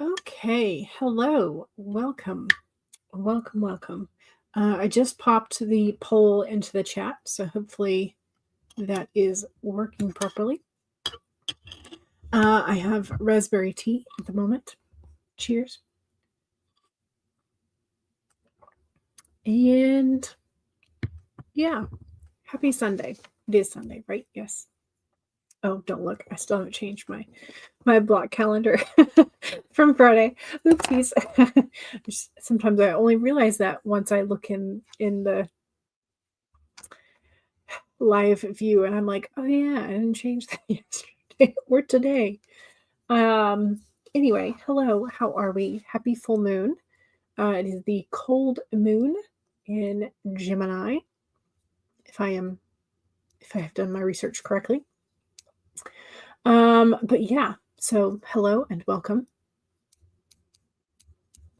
Okay, hello, welcome, welcome. I just popped the poll into the chat, so hopefully that is working properly. I have raspberry tea at the moment. Cheers. And yeah, happy Sunday. It is Sunday, right? Yes. Oh, don't look. I still haven't changed my block calendar from Friday. Oopsies. Sometimes I only realize that once I look in the live view and I'm like, oh yeah, I didn't change that yesterday or today. Anyway, hello, how are we? Happy full moon. It is the cold moon in Gemini, if I have done my research correctly. But yeah, so hello and welcome.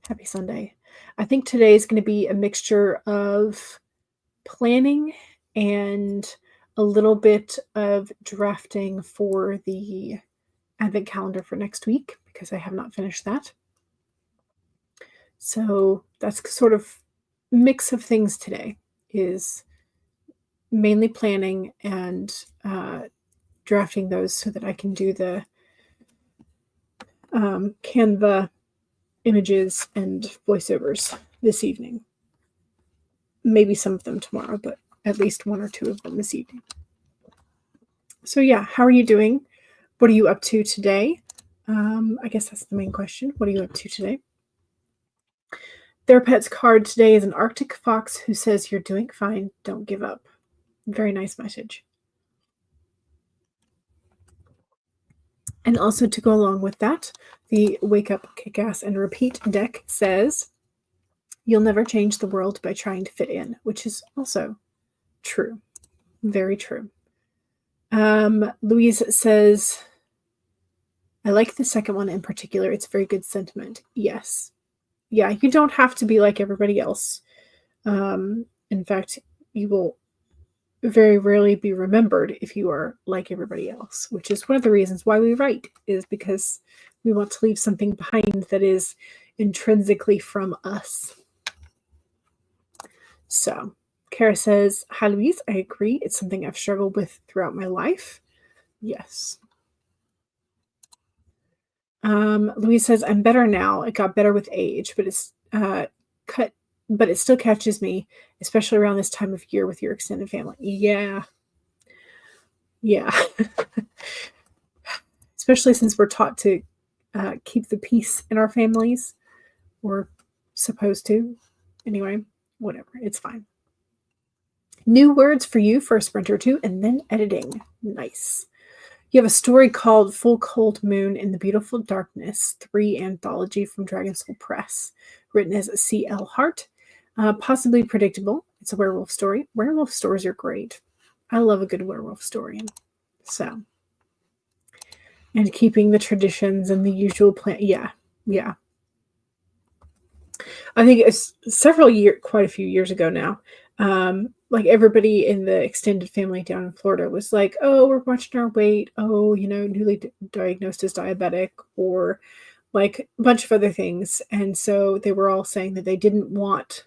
Happy Sunday. I think today is going to be a mixture of planning and a little bit of drafting for the Advent calendar for next week because I have not finished that. So that's sort of mix of things today is mainly planning and drafting those so that I can do the Canva images and voiceovers this evening. Maybe some of them tomorrow, but at least one or two of them this evening. So yeah, how are you doing? What are you up to today? I guess that's the main question. What are you up to today? Their pet's card today is an Arctic fox who says, "You're doing fine. Don't give up." Very nice message. And also to go along with that, the Wake Up, Kick Ass, and Repeat deck says, "You'll never change the world by trying to fit in," which is also true. Very true. Louise says, "I like the second one in particular. It's very good sentiment." Yes. Yeah, you don't have to be like everybody else. In fact, you will very rarely be remembered if you are like everybody else, which is one of the reasons why we write, is because we want to leave something behind that is intrinsically from us. So, Kara says, "Hi, Louise. I agree. It's something I've struggled with throughout my life." Yes. Louise says, "I'm better now. It got better with age, but it still catches me, especially around this time of year with your extended family." Yeah. Especially since we're taught to keep the peace in our families. We're supposed to. Anyway, whatever. It's fine. New words for you for a sprint or two, and then editing. Nice. You have a story called Full Cold Moon in the Beautiful Darkness, 3 anthology from Dragon Soul Press, written as C.L. Hart. Possibly predictable. It's a werewolf story. Werewolf stories are great. I love a good werewolf story. So, and keeping the traditions and the usual plan. Yeah. I think it's quite a few years ago now. Like everybody in the extended family down in Florida was like, "Oh, we're watching our weight. Oh, newly diagnosed as diabetic," or like a bunch of other things. And so they were all saying that they didn't want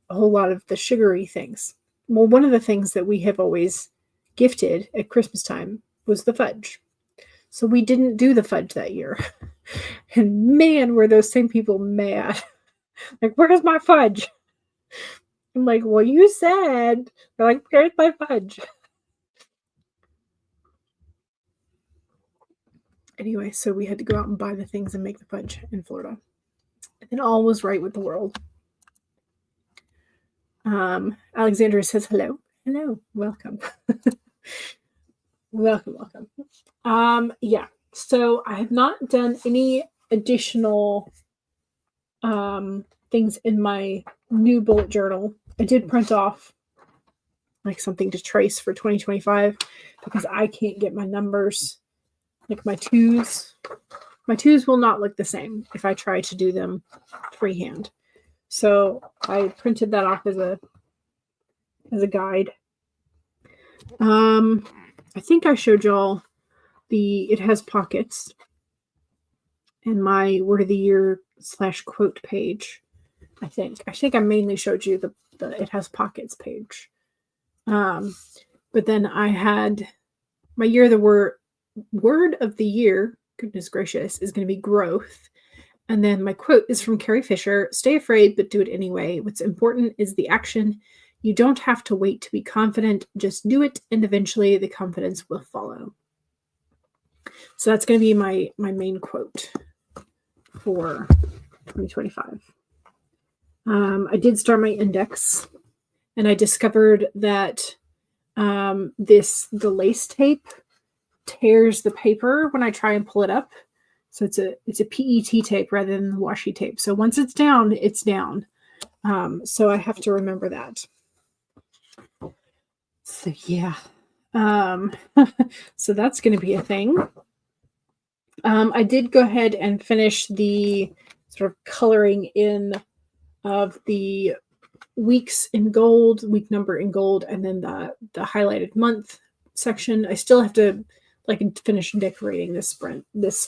a whole lot of the sugary things. Well, one of the things that we have always gifted at Christmas time was the fudge. So we didn't do the fudge that year. And man, were those same people mad. Like, "Where's my fudge?" I'm like, "Well, you said." They're like, "Where's my fudge?" Anyway, so we had to go out and buy the things and make the fudge in Florida. And all was right with the world. Alexandra says, "Hello. Hello. Welcome." welcome. Yeah. So I have not done any additional things in my new bullet journal. I did print off like something to trace for 2025 because I can't get my numbers, like my twos. My twos will not look the same if I try to do them freehand. So I printed that off as a guide. I think I showed y'all it has pockets. in my word of the year / quote page. I think I mainly showed you the it has pockets page. But then I had my year of the word of the year, goodness gracious, is going to be growth. And then my quote is from Carrie Fisher: "Stay afraid, but do it anyway. What's important is the action. You don't have to wait to be confident. Just do it, and eventually the confidence will follow." So that's going to be my main quote for 2025. I did start my index, and I discovered that the lace tape tears the paper when I try and pull it up. So it's a PET tape rather than the washi tape. So once it's down, it's down. So I have to remember that. So yeah. So that's going to be a thing. I did go ahead and finish the sort of coloring in of the weeks in gold, week number in gold, and then the highlighted month section. I still have to finish decorating this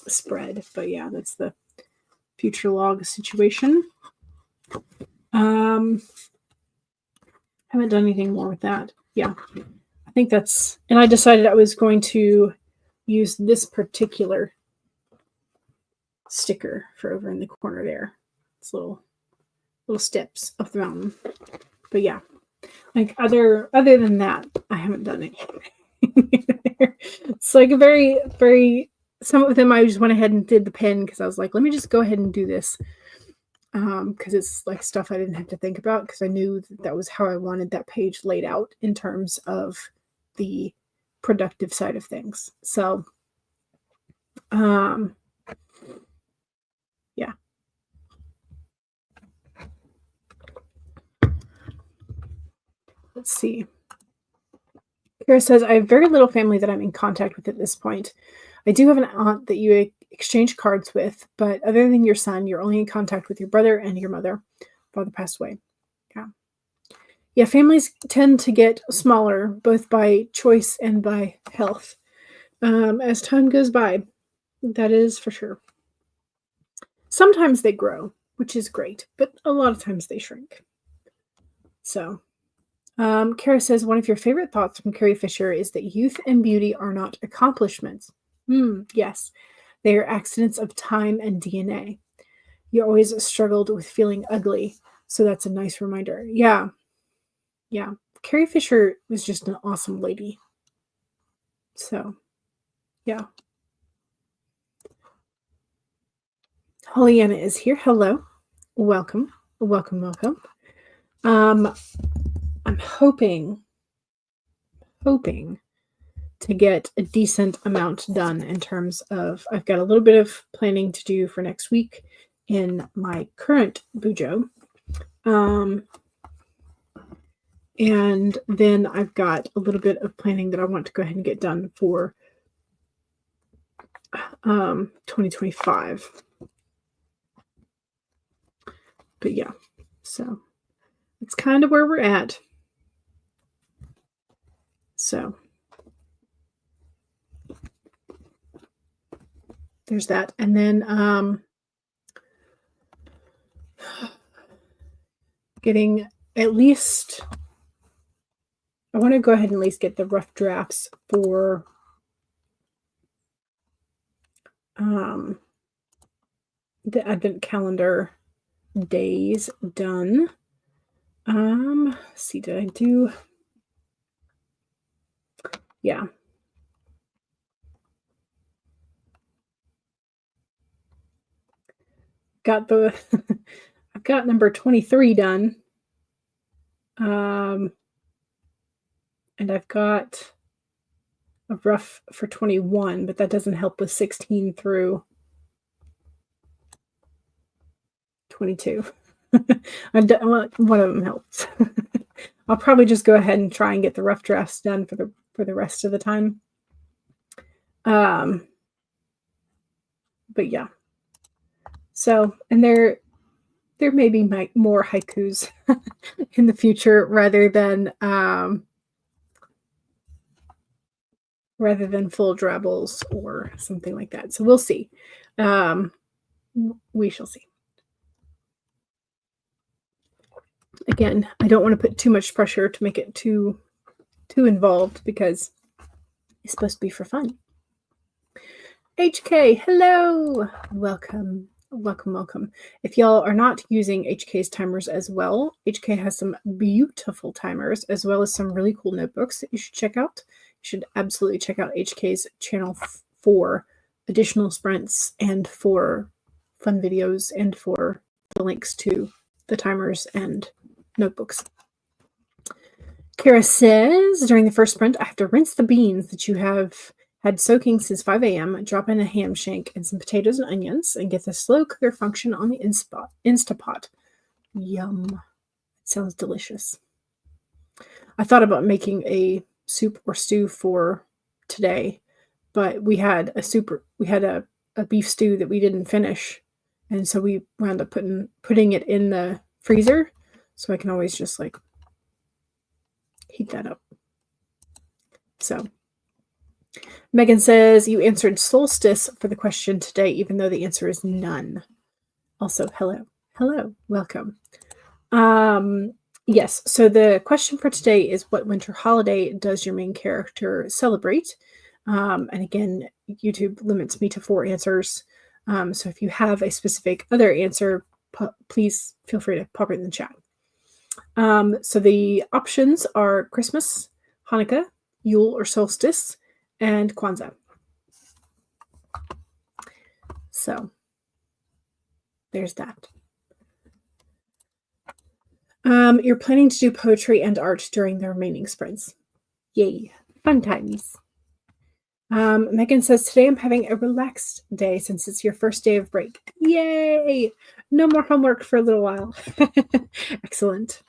spread, but yeah, that's the future log situation. Haven't done anything more with that. Yeah, I think that's, and I decided I was going to use this particular sticker for over in the corner there. It's little steps up the mountain. But yeah, like other than that, I haven't done anything. It's like a very, very, some of them I just went ahead and did the pen because I was like, let me just go ahead and do this. Because it's like stuff I didn't have to think about because I knew that was how I wanted that page laid out in terms of the productive side of things. So, yeah. Let's see. Kara says, I have very little family that I'm in contact with at this point. I do have an aunt that you exchange cards with, but other than your son, you're only in contact with your brother and your mother. Father passed away. Yeah. Yeah, families tend to get smaller, both by choice and by health, as time goes by. That is for sure. Sometimes they grow, which is great, but a lot of times they shrink. So, Kara says, one of your favorite thoughts from Carrie Fisher is that youth and beauty are not accomplishments. Yes, they are accidents of time and DNA. You always struggled with feeling ugly, so that's a nice reminder. Yeah. Carrie Fisher was just an awesome lady. So, yeah. Pollyanna is here. Hello. Welcome. I'm hoping to get a decent amount done in terms of, I've got a little bit of planning to do for next week in my current bujo. And then I've got a little bit of planning that I want to go ahead and get done for 2025. But yeah, so it's kind of where we're at. So there's that. And then getting at least, I want to go ahead and at least get the rough drafts for the Advent calendar days done. Let's see, did I do? Yeah. Got the I've got number 23 done. And I've got a rough for 21, but that doesn't help with 16 through 22. I've done, well, one of them helps. I'll probably just go ahead and try and get the rough drafts done for the rest of the time. But yeah. So, and there may be more haikus in the future rather than full drabbles or something like that. So we'll see. We shall see. Again, I don't want to put too much pressure to make it too involved because it's supposed to be for fun. HK, hello! Welcome. If y'all are not using HK's timers as well, HK has some beautiful timers as well as some really cool notebooks that you should check out. You should absolutely check out HK's channel for additional sprints and for fun videos and for the links to the timers and notebooks. Kara says, during the first sprint, I have to rinse the beans that you have had soaking since 5 a.m., drop in a ham shank and some potatoes and onions, and get the slow cooker function on the Instapot. Yum. It sounds delicious. I thought about making a soup or stew for today, but we had a beef stew that we didn't finish, and so we wound up putting it in the freezer, so I can always just like heat that up. So Megan says, you answered Solstice for the question today, even though the answer is none. Also, hello. Hello. Welcome. Yes, so the question for today is, what winter holiday does your main character celebrate? And again, YouTube limits me to 4 answers. So if you have a specific other answer, please feel free to pop it in the chat. So the options are Christmas, Hanukkah, Yule or Solstice, and Kwanzaa. So there's that. You're planning to do poetry and art during the remaining sprints. Yay. Fun times. Megan says, today I'm having a relaxed day since it's your first day of break. Yay. No more homework for a little while. Excellent.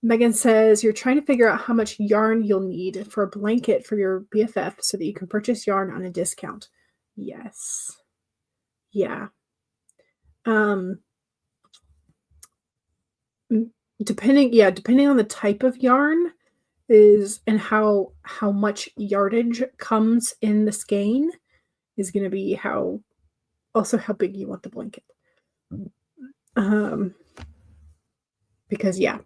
Megan says, you're trying to figure out how much yarn you'll need for a blanket for your BFF so that you can purchase yarn on a discount. Yes. Yeah. Depending on the type of yarn and how much yardage comes in the skein is going to be how big you want the blanket. Because yeah.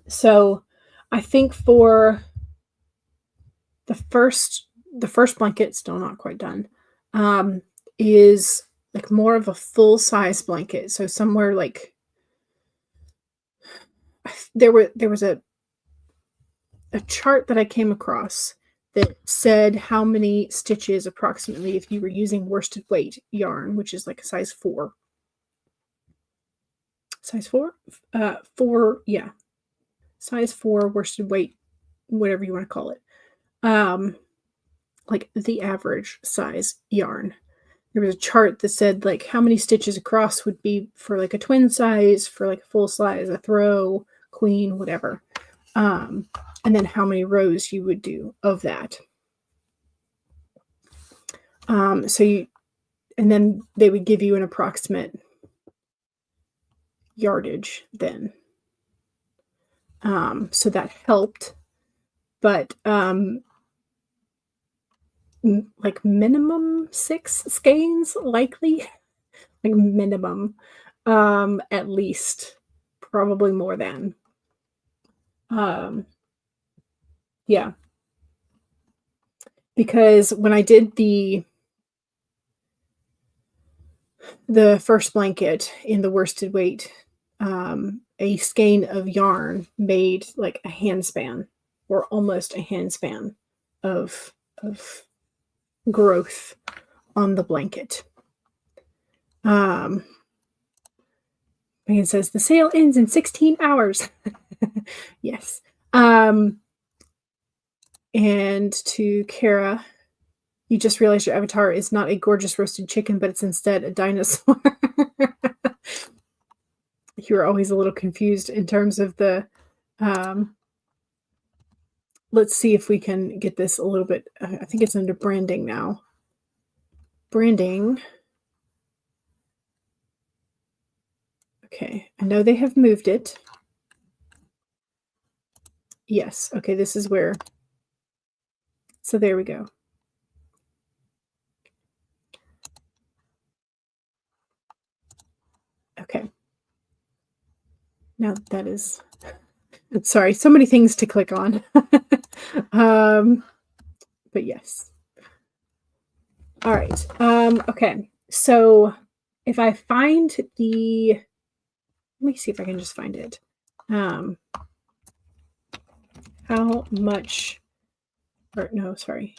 So I think for the first blanket, still not quite done, is like more of a full size blanket. So somewhere like there was a chart that I came across that said how many stitches approximately if you were using worsted weight yarn, which is like a size 4. Size 4? 4, yeah. Size 4 worsted weight, whatever you want to call it. Like the average size yarn. There was a chart that said like how many stitches across would be for like a twin size, for like a full size, a throw, queen, whatever. And then how many rows you would do of that. And then they would give you an approximate yardage then. So that helped, but like minimum 6 skeins likely, like minimum, at least, probably more than. Yeah, because when I did the first blanket in the worsted weight, a skein of yarn made like a handspan or almost a handspan of growth on the blanket. Megan says the sale ends in 16 hours. Yes. And to Kara, you just realized your avatar is not a gorgeous roasted chicken, but it's instead a dinosaur. You were always a little confused in terms of the, let's see if we can get this a little bit, I think it's under branding now. Branding. Okay, I know they have moved it. Yes, okay, this is where, so there we go. Now that is, sorry, so many things to click on. But yes. All right. Okay. So if I find let me see if I can just find it. How much, or no, sorry.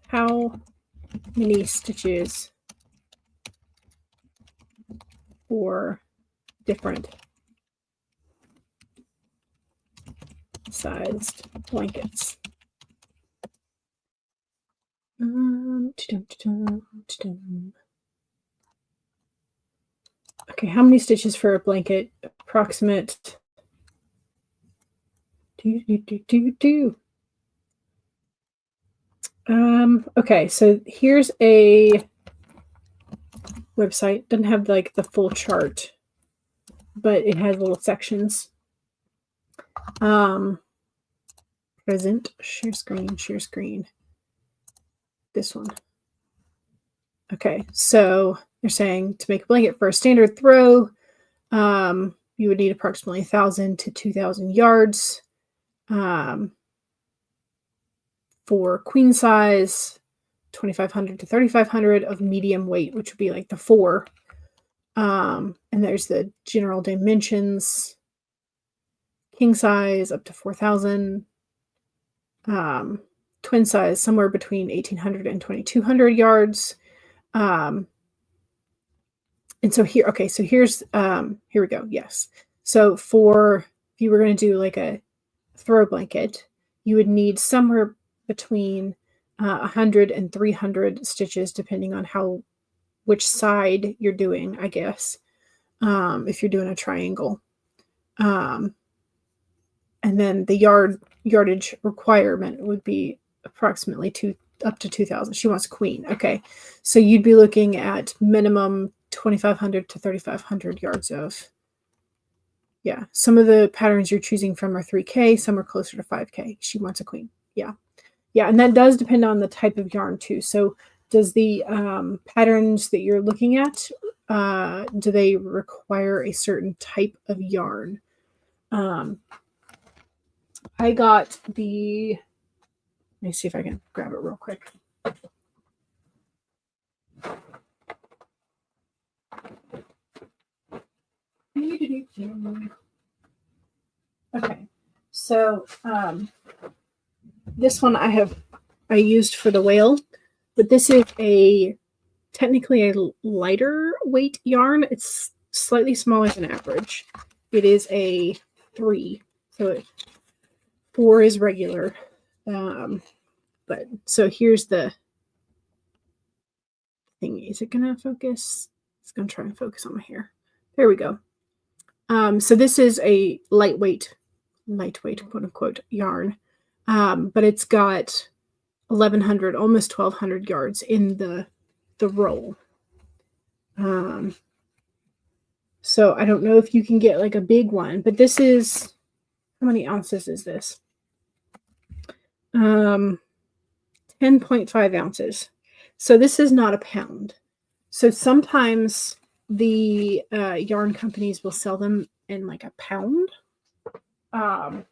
How many stitches for different sized blankets? Okay, how many stitches for a blanket? Approximate. Okay, so here's a website. Doesn't have like the full chart, but it has little sections. Present, share screen. This one. Okay, so they're saying to make a blanket for a standard throw, you would need approximately 1,000 to 2,000 yards. For queen size, 2,500 to 3,500 of medium weight, which would be like the 4. And there's the general dimensions. King size up to 4,000. Twin size somewhere between 1,800 and 2,200 yards. And so here, okay, so here's, here we go. Yes. So if you were going to do like a throw blanket, you would need somewhere between 100 and 300 stitches, depending on which side you're doing, I guess, if you're doing a triangle. And then the yardage requirement would be approximately up to 2,000. She wants queen. Okay. So you'd be looking at minimum 2,500 to 3,500 yards of, yeah. Some of the patterns you're choosing from are 3K. Some are closer to 5K. She wants a queen. Yeah. Yeah. And that does depend on the type of yarn too. So does the patterns that you're looking at, do they require a certain type of yarn? I got let me see if I can grab it real quick. Okay, so this one I used for the whale, but this is technically a lighter weight yarn. It's slightly smaller than average. It is a 3, so 4 is regular. But so here's the thing. Is it gonna focus? It's gonna try and focus on my hair. There we go. So this is a lightweight quote unquote yarn, but it's got 1,100, almost 1,200 yards in the roll. So I don't know if you can get like a big one, but this is, how many ounces is this? 10.5 ounces. So this is not a pound. So sometimes the yarn companies will sell them in like a pound. And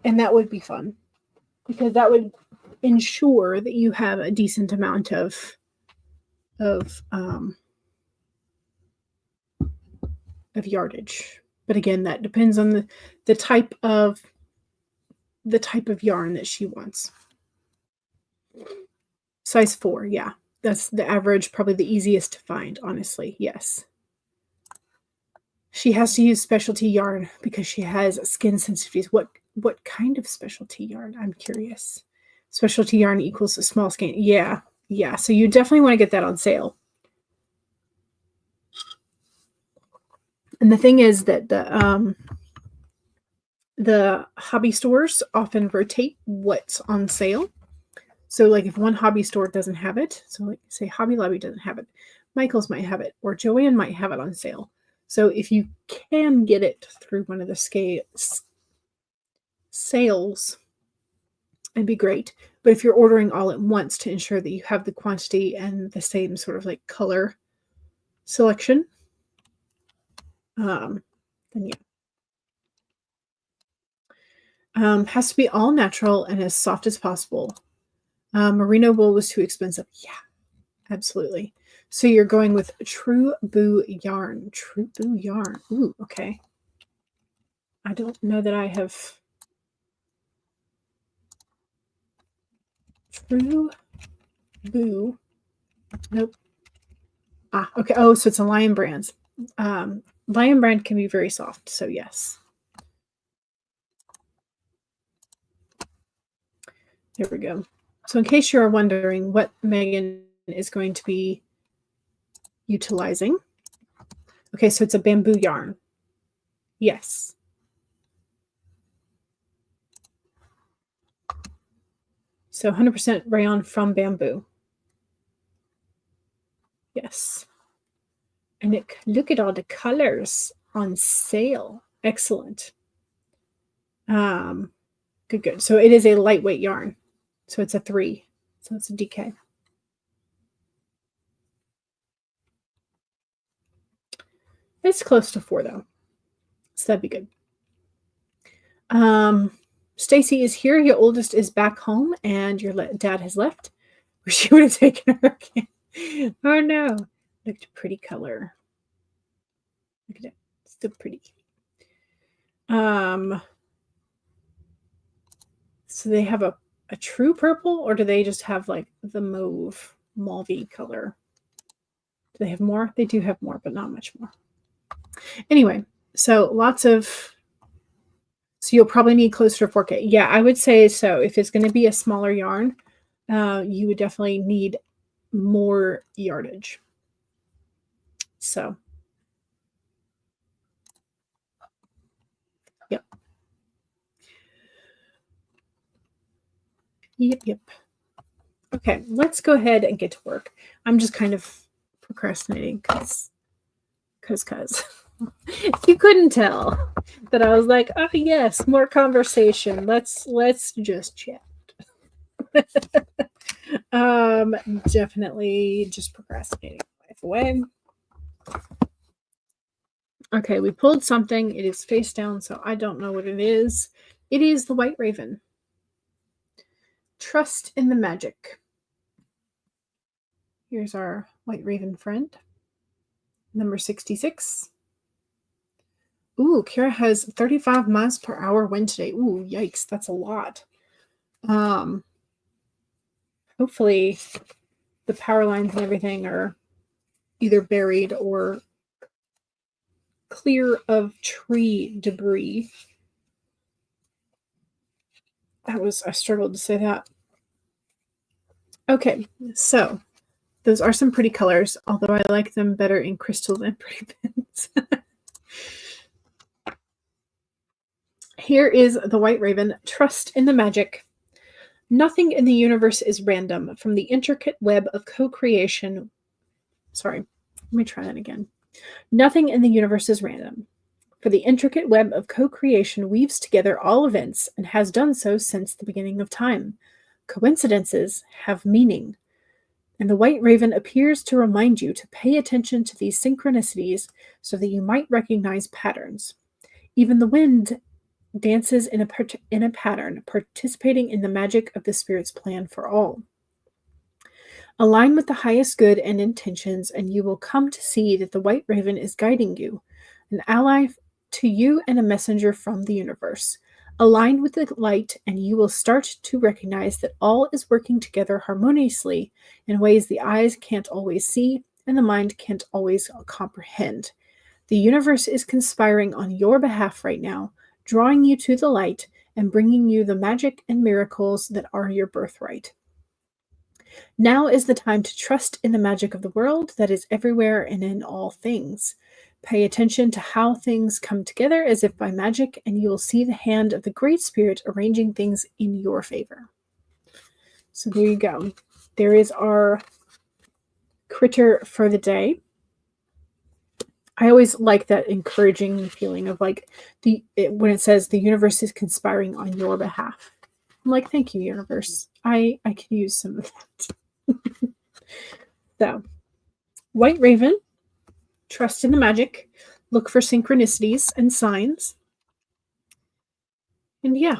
that would be fun because that would ensure that you have a decent amount of yardage. But again, that depends on the type of yarn that she wants. Size 4, yeah. That's the average, probably the easiest to find, honestly. Yes. She has to use specialty yarn because she has skin sensitivities. What kind of specialty yarn? I'm curious. Specialty yarn equals a small skin. Yeah. Yeah. So you definitely want to get that on sale. And the thing is that the hobby stores often rotate what's on sale. So like if one hobby store doesn't have it, so like say Hobby Lobby doesn't have it, Michael's might have it, or Joanne might have it on sale. So if you can get it through one of the sales, it'd be great. But if you're ordering all at once to ensure that you have the quantity and the same sort of like color, selection, then yeah. Has to be all natural and as soft as possible. Merino wool was too expensive. Yeah, absolutely. So you're going with True Boo yarn. True Boo yarn. Ooh, okay. I don't know that I have True Boo. Nope. Ah, okay. Oh, so it's a Lion brand. Lion brand can be very soft, so yes. There we go. So in case you're wondering what Megan is going to be utilizing. Okay, so it's a bamboo yarn. Yes. So 100% rayon from bamboo. Yes. And look at all the colors on sale. Excellent. Good. So it is a lightweight yarn. So it's a 3. So it's a DK. It's close to 4 though. So that'd be good. Stacy is here. Your oldest is back home and your dad has left. Wish you would have taken her again. Oh no. Look at the pretty color. Look at it. It's so pretty. So they have a true purple, or do they just have like the mauvey color? Do they have more? They do have more, but not much more. Anyway, so so you'll probably need closer to 4K. Yeah, I would say so. If it's going to be a smaller yarn, you would definitely need more yardage. So, yep. Yep. Okay, let's go ahead and get to work. I'm just kind of procrastinating because you couldn't tell that I was like, oh yes, more conversation. Let's just chat. Definitely just procrastinating life away. Okay, we pulled something. It is face down, so I don't know what it is. It is the White Raven. Trust in the magic. Here's our White Raven friend. Number 66. Ooh, Kira has 35 miles per hour wind today. Ooh, yikes, that's a lot. Hopefully the power lines and everything are either buried or clear of tree debris. I struggled to say that. Okay, so those are some pretty colors, although I like them better in crystal than pretty pins. Here is the White Raven. Trust in the magic. Nothing in the universe is random. From the intricate web of co-creation. Sorry, let me try that again. Nothing in the universe is random. For the intricate web of co-creation weaves together all events and has done so since the beginning of time. Coincidences have meaning. And the White Raven appears to remind you to pay attention to these synchronicities so that you might recognize patterns. Even the wind dances in a pattern, participating in the magic of the Spirit's plan for all. Align with the highest good and intentions, and you will come to see that the White Raven is guiding you, an ally to you and a messenger from the universe. Align with the light, and you will start to recognize that all is working together harmoniously in ways the eyes can't always see and the mind can't always comprehend. The universe is conspiring on your behalf right now, drawing you to the light and bringing you the magic and miracles that are your birthright. Now is the time to trust in the magic of the world that is everywhere and in all things. Pay attention to how things come together as if by magic, and you will see the hand of the Great Spirit arranging things in your favor. So there you go. There is our critter for the day. I always like that encouraging feeling of like when it says the universe is conspiring on your behalf. I'm like, thank you, universe. I can use some of that. So, White Raven. Trust in the magic. Look for synchronicities and signs. And yeah,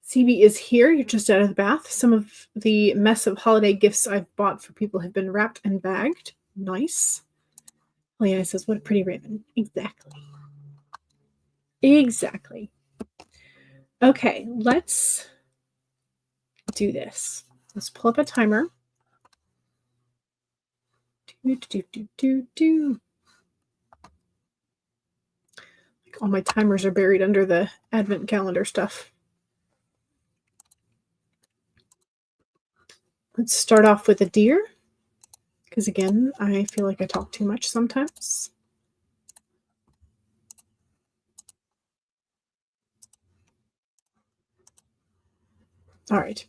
CB is here. You're just out of the bath. Some of the mess of holiday gifts I've bought for people have been wrapped and bagged. Nice. Leanna says, what a pretty raven. Exactly. Exactly. Okay, let's do this. Let's pull up a timer. All my timers are buried under the advent calendar stuff. Let's start off with a deer, because again, I feel like I talk too much sometimes. All right.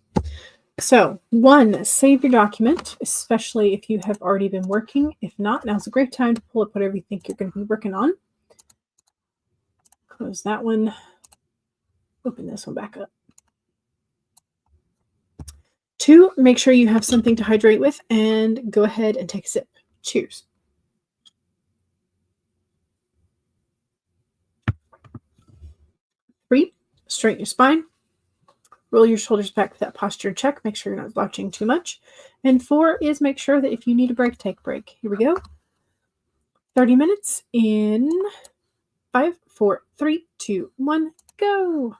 So, 1, save your document, especially if you have already been working. If not, now's a great time to pull up whatever you think you're going to be working on. Close that one. Open this one back up. 2, make sure you have something to hydrate with, and go ahead and take a sip. Cheers. Three, straighten your spine. Roll your shoulders back with that posture check. Make sure you're not slouching too much. And 4 is make sure that if you need a break, take a break. Here we go. 30 minutes in 5, 4, 3, 2, 1, go.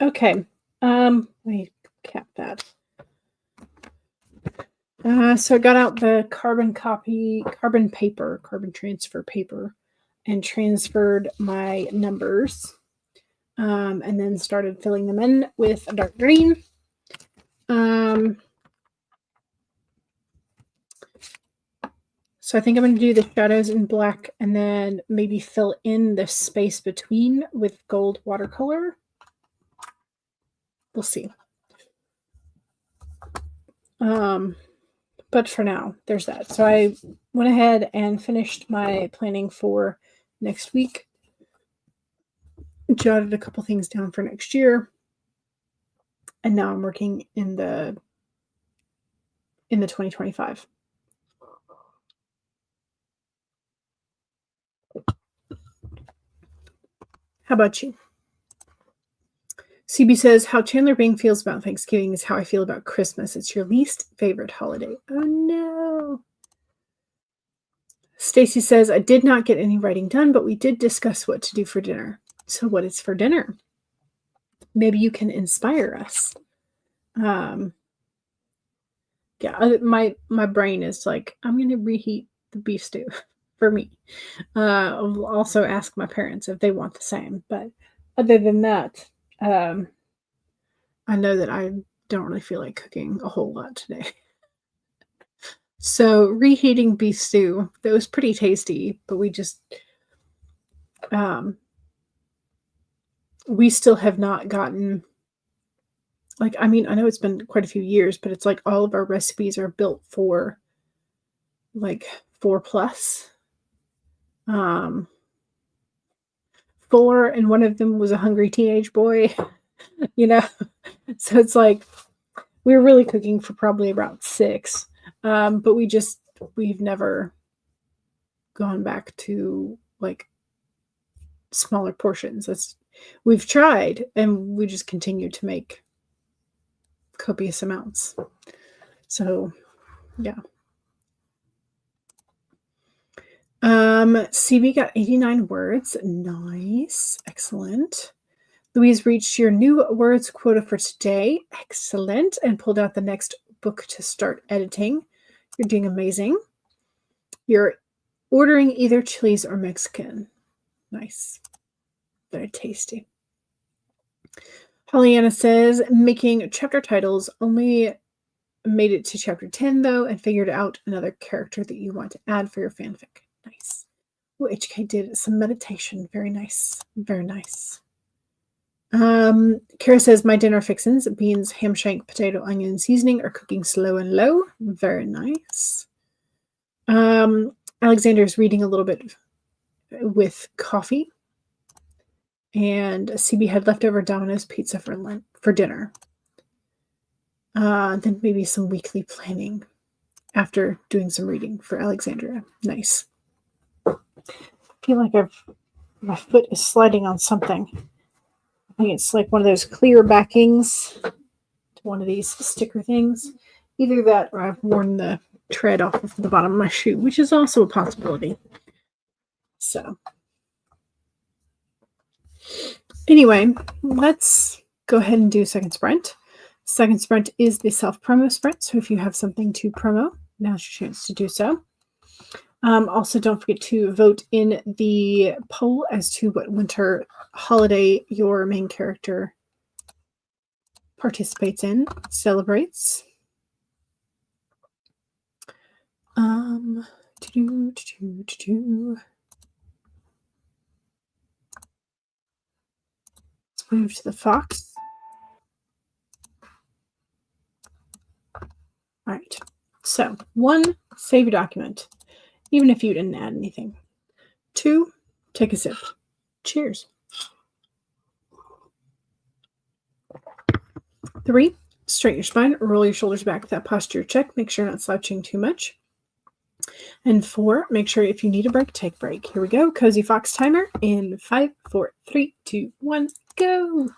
Okay. Let me cap that. So I got out the carbon transfer paper, and transferred my numbers, and then started filling them in with a dark green. So I think I'm going to do the shadows in black and then maybe fill in the space between with gold watercolor. We'll see. But for now, there's that. So I went ahead and finished my planning for next week. Jotted a couple things down for next year. And now I'm working in the 2025. How about you? CB says, how Chandler Bing feels about Thanksgiving is how I feel about Christmas. It's your least favorite holiday. Oh, no. Stacy says, I did not get any writing done, but we did discuss what to do for dinner. So what is for dinner? Maybe you can inspire us. Yeah, my brain is like, I'm going to reheat the beef stew for me. I'll also ask my parents if they want the same. But other than that, I know that I don't really feel like cooking a whole lot today. So reheating beef stew, that was pretty tasty, but we just, we still have not gotten, like, I mean, I know it's been quite a few years, but it's like all of our recipes are built for like 4+. 4, and one of them was a hungry teenage boy, you know? So it's like, we were really cooking for probably about 6. But we've never gone back to like smaller portions. We've tried, and we just continue to make copious amounts. So, yeah. CB got 89 words. Nice. Excellent. Louise reached your new words quota for today. Excellent. And pulled out the next book to start editing. You're doing amazing. You're ordering either Chili's or Mexican. Nice. Very tasty. Pollyanna says, making chapter titles, only made it to chapter 10, though, and figured out another character that you want to add for your fanfic. Nice. Well, HK did some meditation. Very nice. Very nice. Kara says, my dinner fixins, beans, ham shank, potato, onion, seasoning are cooking slow and low. Very nice. Alexander's reading a little bit with coffee. And CB had leftover Domino's pizza for dinner. Then maybe some weekly planning after doing some reading for Alexandria. Nice. I feel like my foot is sliding on something. I think it's like one of those clear backings to one of these sticker things. Either that or I've worn the tread off of the bottom of my shoe, which is also a possibility. So anyway, let's go ahead and do second sprint. Second sprint is the self-promo sprint. So if you have something to promo, now's your chance to do so. Also, don't forget to vote in the poll as to what winter holiday your main character participates in, celebrates. Let's move to the fox. All right. So 1, save your document, even if you didn't add anything. 2, take a sip. Cheers. 3, straighten your spine, roll your shoulders back with that posture check. Make sure you're not slouching too much. And 4, make sure if you need a break, take a break. Here we go. Cozy Fox timer in 5, 4, 3, 2, 1, go.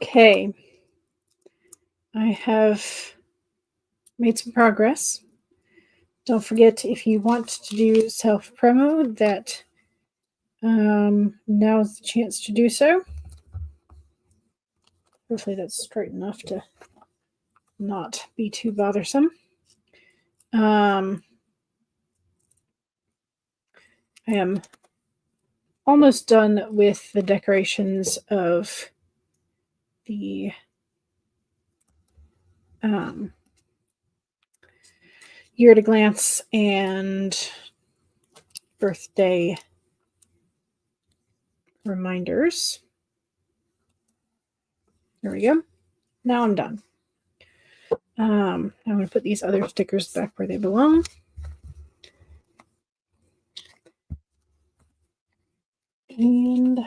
Okay. I have made some progress. Don't forget, if you want to do self-promo, that now is the chance to do so. Hopefully that's straight enough to not be too bothersome. I am almost done with the decorations of the year at a glance and birthday reminders. There we go. Now I'm done. I'm going to put these other stickers back where they belong. And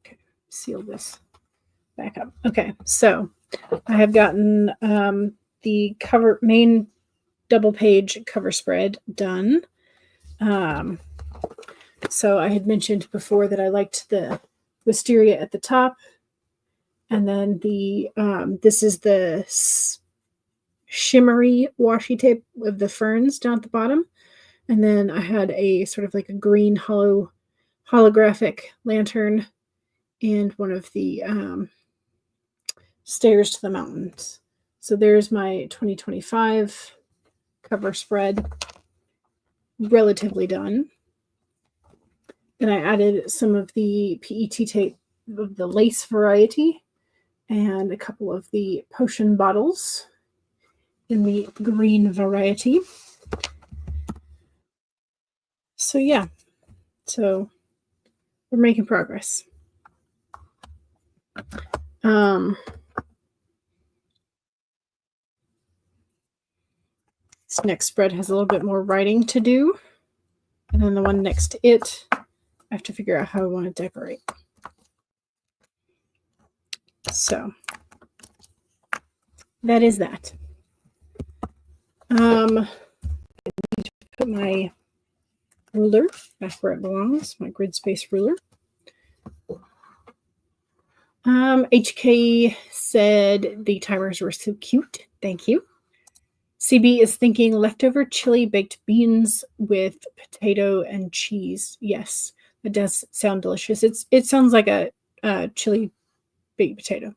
okay, seal this back up. Okay, so I have gotten the main double page cover spread done. So I had mentioned before that I liked the wisteria at the top, and then the this is the shimmery washi tape of the ferns down at the bottom, and then I had a sort of like a green holographic lantern and one of the stairs to the mountains. So there's my 2025 cover spread, relatively done. Then I added some of the PET tape of the lace variety and a couple of the potion bottles in the green variety. So yeah, so we're making progress. This next spread has a little bit more writing to do, and then the one next to it, I have to figure out how I want to decorate. So that is that. I need to put my ruler back where it belongs, my grid space ruler. HK said the timers were so cute. Thank you. CB is thinking leftover chili baked beans with potato and cheese. Yes, it does sound delicious. It sounds like a chili baked potato.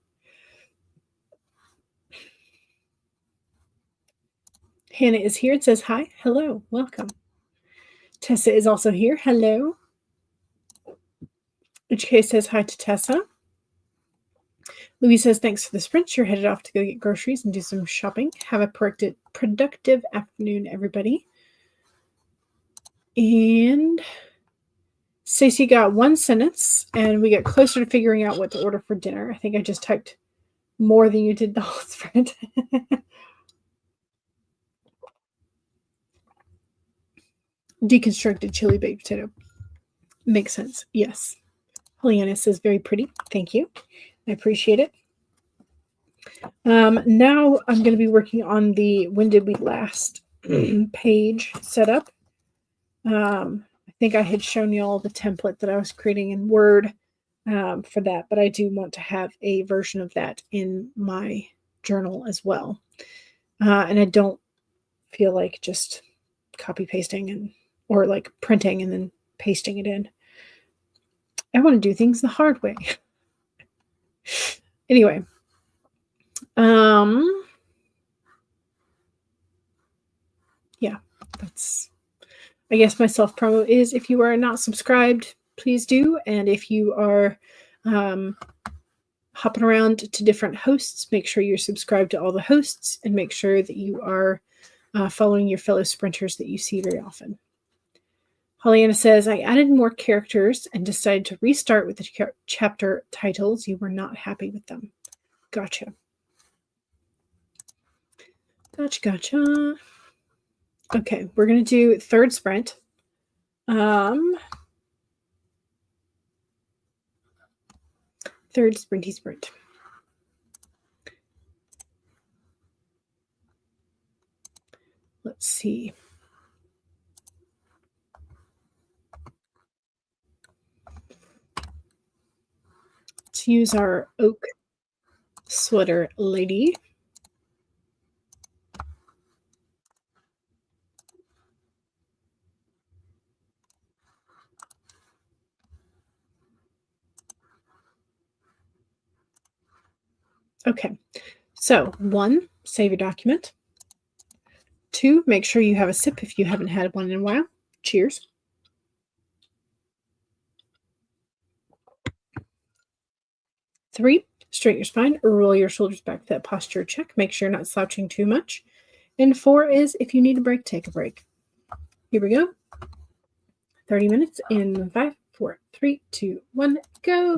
Hannah is here. It says hi. Hello. Welcome. Tessa is also here. Hello. HK says hi to Tessa. Louise says, thanks for the sprint. You're headed off to go get groceries and do some shopping. Have a productive afternoon, everybody. And Stacey got one sentence, and we get closer to figuring out what to order for dinner. I think I just typed more than you did the whole sprint. Deconstructed chili baked potato. Makes sense. Yes. Pollyanna says, very pretty. Thank you. I appreciate it. Now I'm going to be working on the When Did We Last page setup. I think I had shown you all the template that I was creating in Word for that, but I do want to have a version of that in my journal as well. And I don't feel like just copy pasting or like printing and then pasting it in. I want to do things the hard way. Anyway, yeah, that's, I guess my self promo is, if you are not subscribed, please do. And if you are hopping around to different hosts, make sure you're subscribed to all the hosts and make sure that you are following your fellow sprinters that you see very often. Pollyanna says, I added more characters and decided to restart with the chapter titles. You were not happy with them. Gotcha. Gotcha. Okay, we're going to do third sprint. Third sprinty sprint. Let's see. let's use our oak sweater lady. Okay, so 1, save your document. 2, make sure you have a sip if you haven't had one in a while. Cheers. 3, straighten your spine, roll your shoulders back. That posture check. Make sure you're not slouching too much. And 4 is if you need a break, take a break. Here we go. 30 minutes in 5, 4, 3, 2, 1, go.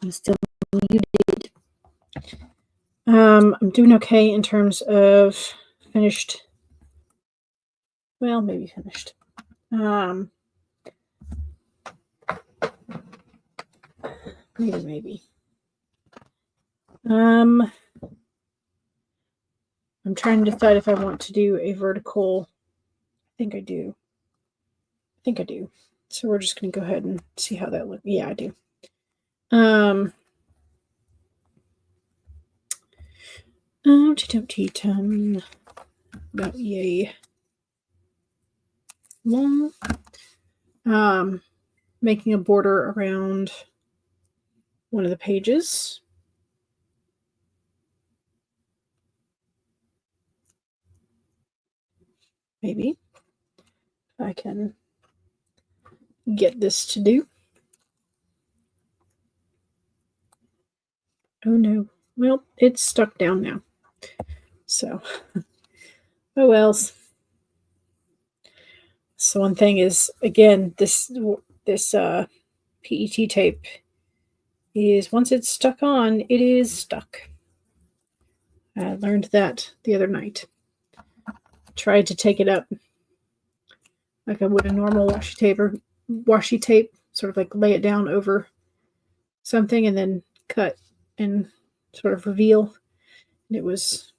I'm still muted. I'm doing okay in terms of finished. Well, maybe finished. Maybe. I'm trying to decide if I want to do a vertical. I think I do. So we're just going to go ahead and see how that looks. Yeah, I do. About yay long. Making a border around one of the pages. Maybe I can get this to do. Oh no. Well, it's stuck down now. So, oh well. So one thing is, again, this PET tape is, once it's stuck on, it is stuck. I learned that the other night. Tried to take it up like I would a normal washi tape, sort of like lay it down over something and then cut and sort of reveal. And it was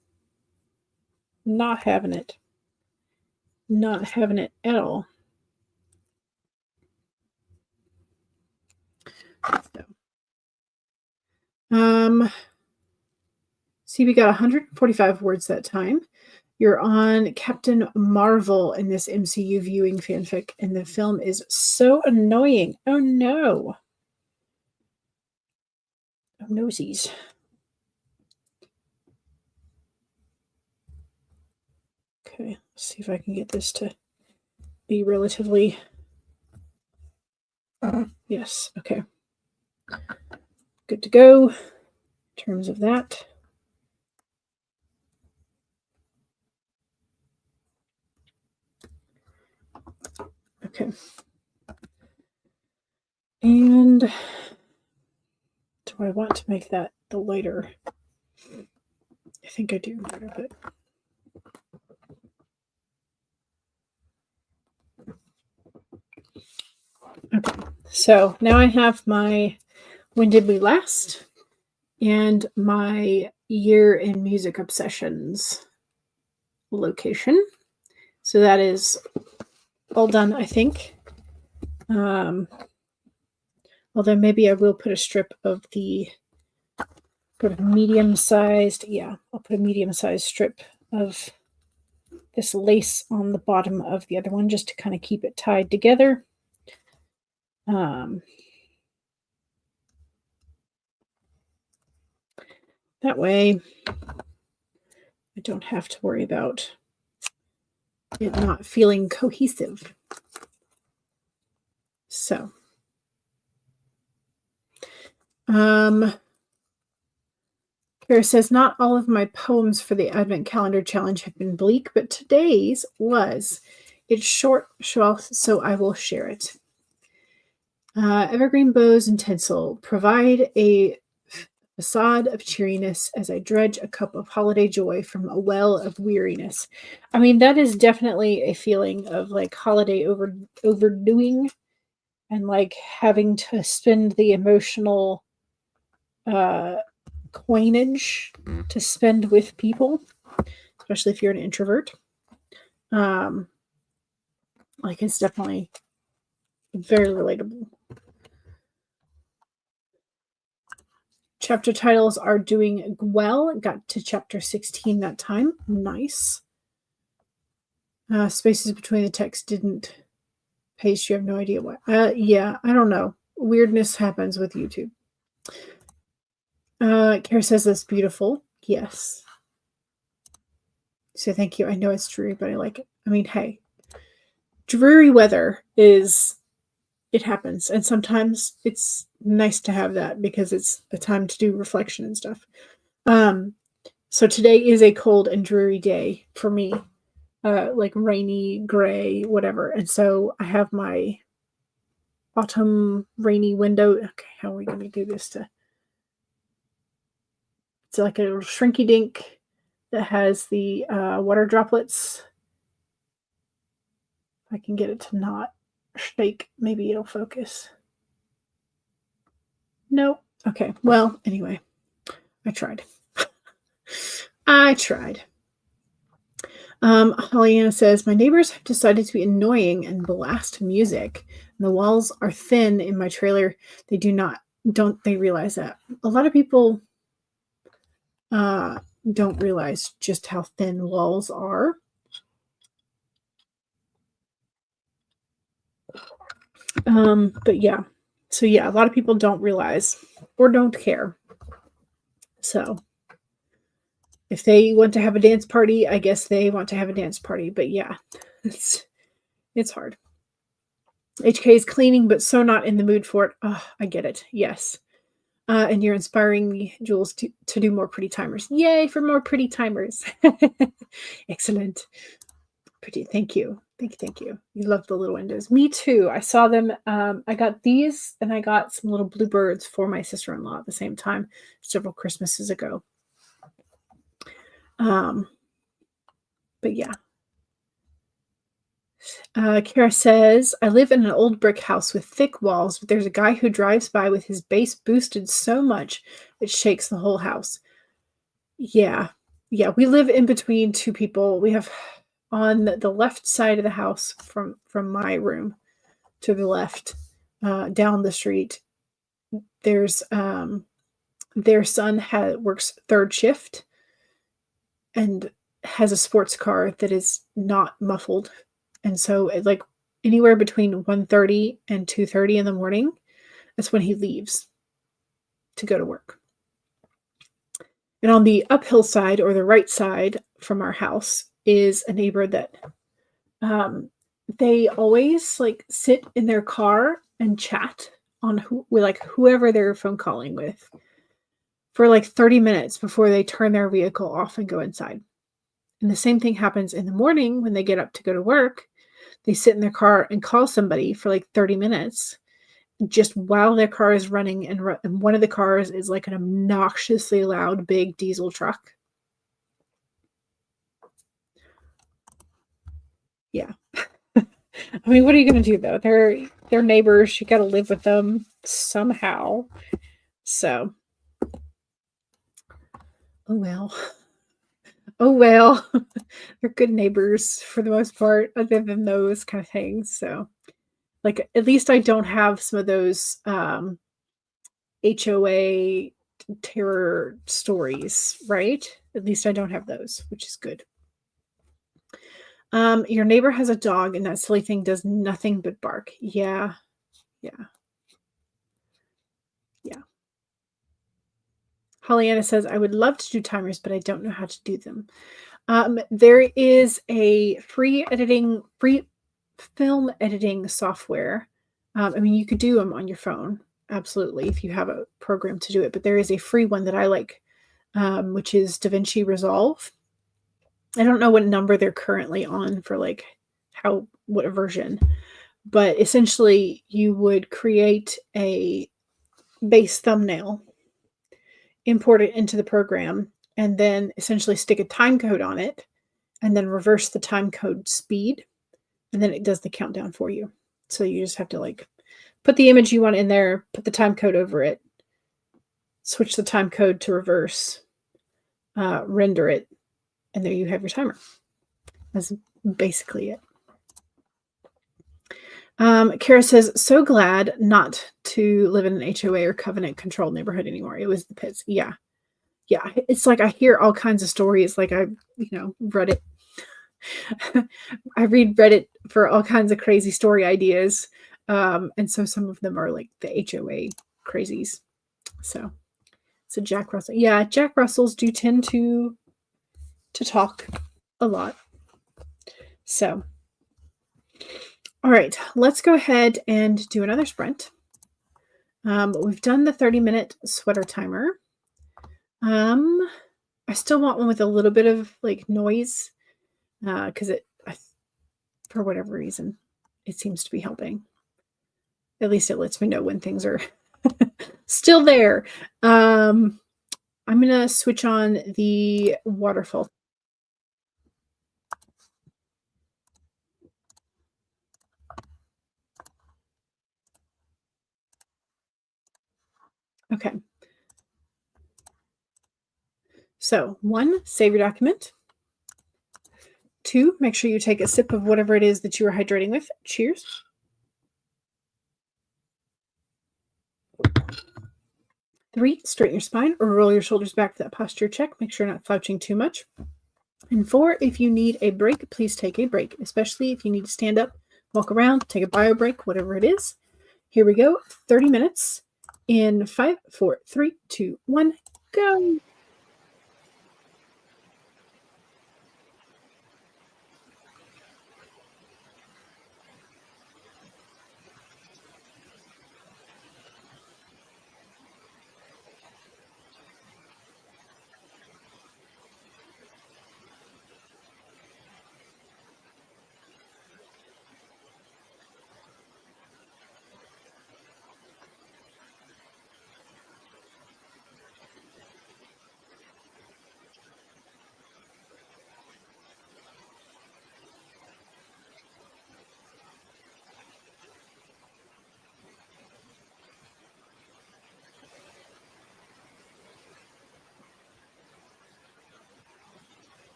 not having it. Not having it at all. So, see, we got 145 words that time. You're on Captain Marvel in this MCU viewing fanfic, and the film is so annoying. Oh no. Oh nosies. Okay, let's see if I can get this to be relatively Yes. Okay. Good to go in terms of that. Okay. And do I want to make that the lighter? I think I do quite a bit. Okay, so now I have my When Did We Last and my Year in Music Obsessions location. So that is all done, I think. Although maybe I will put a strip of the sort of medium-sized, I'll put a medium-sized strip of this lace on the bottom of the other one just to kind of keep it tied together. That way I don't have to worry about it not feeling cohesive. So, Kara says, not all of my poems for the Advent Calendar Challenge have been bleak, but today's was. It's short, so I will share it. Evergreen bows and tinsel provide a facade of cheeriness as I dredge a cup of holiday joy from a well of weariness. I mean, that is definitely a feeling of like holiday overdoing and like having to spend the emotional coinage to spend with people, especially if you're an introvert. Like it's definitely very relatable. Chapter titles are doing well. Got to chapter 16 that time. Nice. Spaces between the text didn't paste. You have no idea why. Yeah, I don't know. Weirdness happens with YouTube. Kara says that's beautiful. Yes. So thank you. I know it's dreary, but I like it. I mean, hey, dreary weather it happens. And sometimes it's nice to have that because it's a time to do reflection and stuff. So today is a cold and dreary day for me, like rainy, gray, whatever. And so I have my autumn rainy window. Okay, how are we going to do this? It's like a little shrinky dink that has the water droplets. If I can get it to not shake, maybe it'll focus. Nope. Okay. Well, anyway, I tried. I tried. Pollyanna says, my neighbors have decided to be annoying and blast music. And the walls are thin in my trailer. Don't they realize that? A lot of people don't realize just how thin walls are. But yeah. So yeah, a lot of people don't realize or don't care. So if they want to have a dance party, I guess they want to have a dance party. But yeah, it's hard. HK is cleaning, but so not in the mood for it. Oh, I get it. Yes. And you're inspiring me, Jules, to do more pretty timers. Yay for more pretty timers. Excellent. Pretty. Thank you. Thank you. You love the little windows. Me too. I saw them. I got these and I got some little bluebirds for my sister-in-law at the same time several Christmases ago. But yeah. Kara says, I live in an old brick house with thick walls, but there's a guy who drives by with his bass boosted so much it shakes the whole house. Yeah. Yeah, we live in between two people. We have on the left side of the house from my room to the left, down the street, there's their son works third shift and has a sports car that is not muffled. And so like anywhere between 1:30 and 2:30 in the morning, that's when he leaves to go to work. And on the uphill side or the right side from our house is a neighbor that they always like sit in their car and chat on whoever they're phone calling with for like 30 minutes before they turn their vehicle off and go inside. And the same thing happens in the morning when they get up to go to work. They sit in their car and call somebody for like 30 minutes just while their car is running, and one of the cars is like an obnoxiously loud big diesel truck. Yeah. I mean, what are you going to do though? They're neighbors. You got to live with them somehow. So, oh well. Oh well. They're good neighbors for the most part, other than those kind of things. So, like, at least I don't have some of those HOA terror stories, right? At least I don't have those, which is good. Your neighbor has a dog and that silly thing does nothing but bark. Yeah. Pollyanna says, I would love to do timers, but I don't know how to do them. There is a free film editing software. I mean, you could do them on your phone, absolutely, if you have a program to do it. But there is a free one that I like, which is DaVinci Resolve. I don't know what number they're currently on for like what version, but essentially you would create a base thumbnail, import it into the program, and then essentially stick a time code on it, and then reverse the time code speed, and then it does the countdown for you. So you just have to like put the image you want in there, put the time code over it, switch the time code to reverse, render it, and there you have your timer. That's basically it. Kara says, so glad not to live in an HOA or covenant controlled neighborhood anymore. It was the pits. Yeah. It's like I hear all kinds of stories. Like Reddit. I read Reddit for all kinds of crazy story ideas. And so some of them are like the HOA crazies. So Jack Russell. Yeah, Jack Russells do tend to talk a lot. So, all right, let's go ahead and do another sprint. We've done the 30-minute sweater timer. I still want one with a little bit of like noise, because for whatever reason, it seems to be helping. At least it lets me know when things are still there. I'm gonna switch on the waterfall. Okay. So 1, save your document. 2, make sure you take a sip of whatever it is that you are hydrating with. Cheers. 3, straighten your spine or roll your shoulders back for that posture check. Make sure you're not slouching too much. And 4, if you need a break, please take a break, especially if you need to stand up, walk around, take a bio break, whatever it is. Here we go. 30 minutes in 5, 4, 3, 2, 1, go.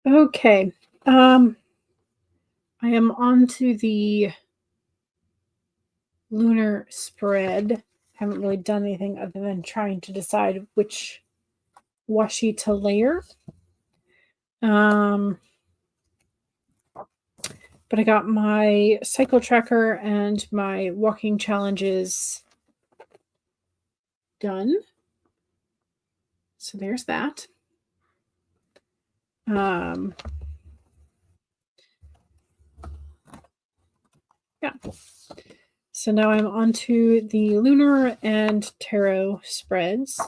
Okay. I am on to the lunar spread. Haven't really done anything other than trying to decide which washi to layer. But I got my cycle tracker and my walking challenges done. So there's that. Yeah. So now I'm on to the lunar and tarot spreads.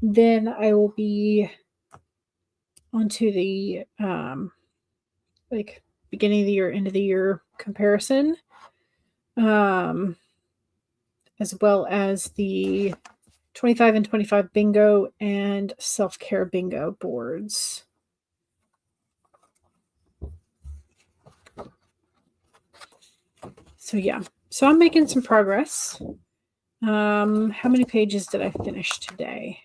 Then I will be onto the like beginning of the year, end of the year comparison, as well as the 25 and 25 bingo and self-care bingo boards. So yeah, so I'm making some progress. How many pages did I finish today?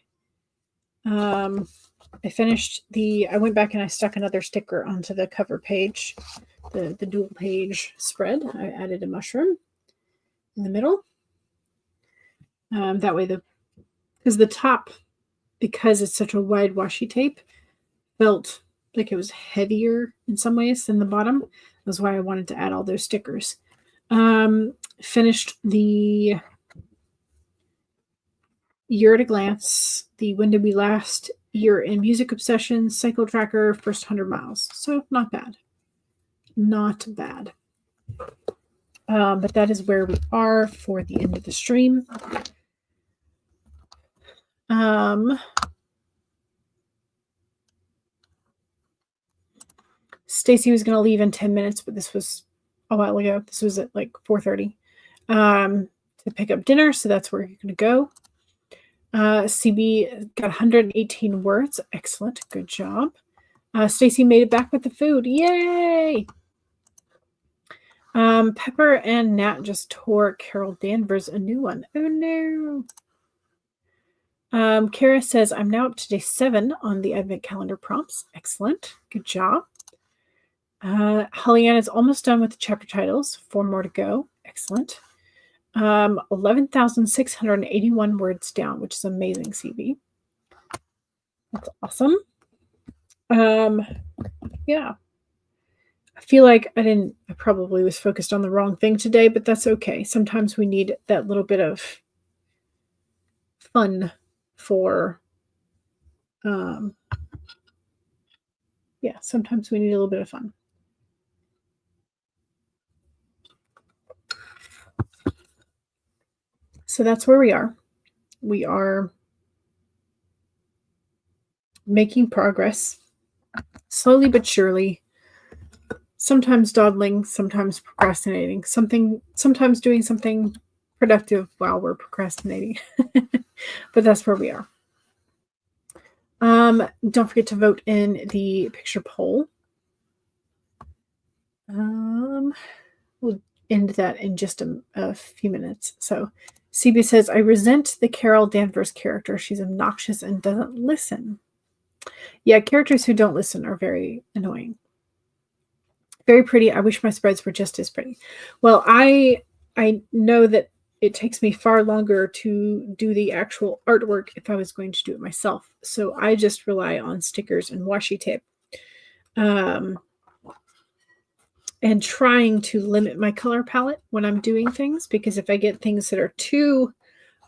I finished I went back and I stuck another sticker onto the cover page, the dual page spread. I added a mushroom in the middle. That way because the top, because it's such a wide washi tape, felt like it was heavier in some ways than the bottom. That's why I wanted to add all those stickers. Finished the year at a glance, the when did we last year in music obsession, cycle tracker, first 100 miles. So not bad. Not bad. But that is where we are for the end of the stream. Stacy was going to leave in 10 minutes, but this was a while ago. This was at like 4:30 to pick up dinner. So that's where you're going to go. CB got 118 words. Excellent. Good job. Stacy made it back with the food. Yay! Pepper and Nat just tore Carol Danvers a new one. Oh no. Kara says, I'm now up to day 7 on the Advent calendar prompts. Excellent. Good job. Holly-Ann is almost done with the chapter titles. 4 more to go. Excellent. 11,681 words down, which is amazing, CB. That's awesome. Yeah. I feel like I probably was focused on the wrong thing today, but that's okay. Sometimes we need that little bit of fun for, yeah, sometimes we need a little bit of fun. So that's where we are. We are making progress, slowly but surely. Sometimes dawdling, sometimes procrastinating, sometimes doing something productive while we're procrastinating. But that's where we are. Don't forget to vote in the picture poll. We'll end that in just a few minutes. So CB says, I resent the Carol Danvers character. She's obnoxious and doesn't listen. Yeah, characters who don't listen are very annoying. Very pretty. I wish my spreads were just as pretty. Well, I know that it takes me far longer to do the actual artwork if I was going to do it myself. So I just rely on stickers and washi tape. And trying to limit my color palette when I'm doing things, because if I get things that are too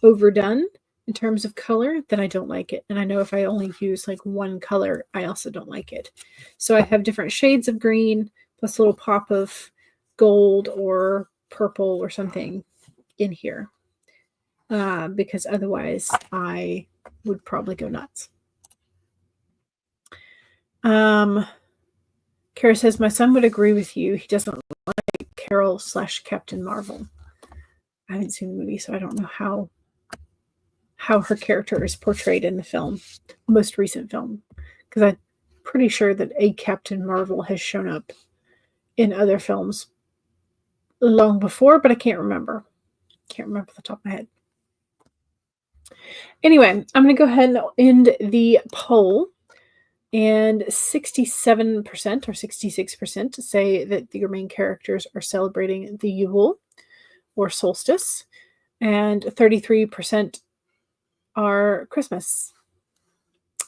overdone in terms of color, then I don't like it. And I know if I only use like one color, I also don't like it. So I have different shades of green plus a little pop of gold or purple or something in here, because otherwise I would probably go nuts. Kara says, my son would agree with you. He doesn't like Carol / Captain Marvel. I haven't seen the movie, so I don't know how her character is portrayed in the film, most recent film, because I'm pretty sure that a Captain Marvel has shown up in other films long before, but I can't remember. Can't remember off the top of my head. Anyway, I'm going to go ahead and end the poll. And 67% or 66% say that your main characters are celebrating the Yule or solstice, and 33% are Christmas.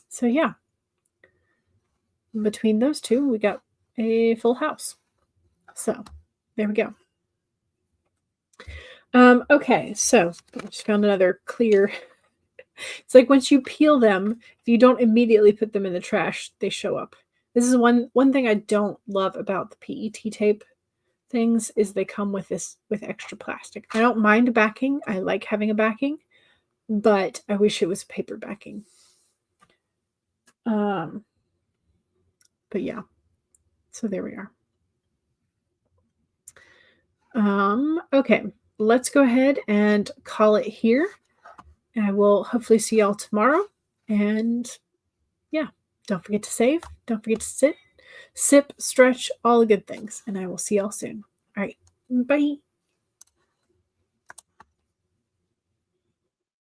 So yeah, between those two, we got a full house. So there we go. Okay, so I just found another clear. It's like once you peel them, if you don't immediately put them in the trash, they show up. This is one thing I don't love about the PET tape things is they come with extra plastic. I don't mind backing. I like having a backing, but I wish it was paper backing. But yeah. So there we are. Okay, let's go ahead and call it here. And I will hopefully see y'all tomorrow. And yeah, don't forget to save. Don't forget to sip, stretch, all the good things. And I will see y'all soon. All right. Bye.